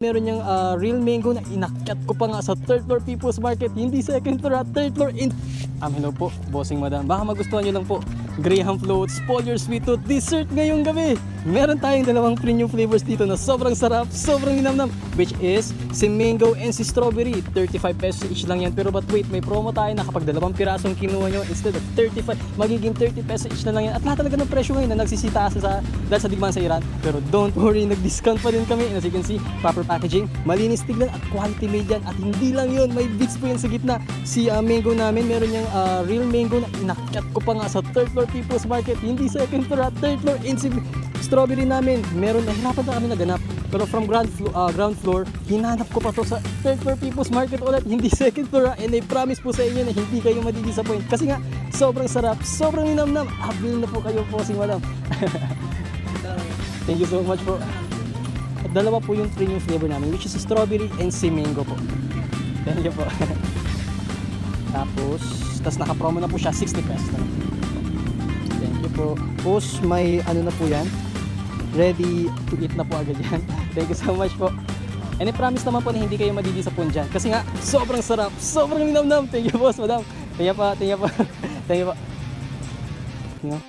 Meron niyang real mango na inakyat ko pa nga sa third floor People's Market, hindi second floor, third floor in... hello po, bossing madam. Baka magustuhan niyo lang po. Graham floats, Polier sweet tooth, dessert ngayong gabi. Meron tayong dalawang premium flavors dito na sobrang sarap, sobrang linamnam, which is si mango and si strawberry. 35 pesos each lang yan. Pero but wait, may promo tayo na kapag dalawang pirasong kinuha nyo, instead of 35, magiging 30 pesos each na lang yan. At lahat talaga ng presyo ngayon na nagsisitaas dahil sa digmaan sa Iran. Pero don't worry, nag-discount pa din kami. And as you can see, proper packaging, malinis tignan at quality made yan. At hindi lang yun, may bits po yan sa gitna. Si mango namin, meron niyang real mango na inakyat ko pa nga sa third floor People's Market, hindi second floor, third floor. And si strawberry namin, meron na hirapan na kami naganap. Pero from ground floor, hinanap ko pa to sa third floor People's Market ulit, hindi second floor. And I promise po sa inyo na hindi kayo madidisappoint. Kasi nga, sobrang sarap, sobrang linamnam. Abil na po kayo po, si madam. Thank you so much po. At dalawa po yung premium flavor namin, which is strawberry and si mango po. Thank you po. Tapos naka-promo na po siya, 60 pesos na lang. Thank you po. Tapos may ano na po yan, ready to eat na po agad yan. Thank you so much po. And I promise naman po na hindi kayo madidisappoint dyan. Kasi nga, sobrang sarap, sobrang linamnam. Thank you boss, madam. Thank you po, thank you po. Thank you po.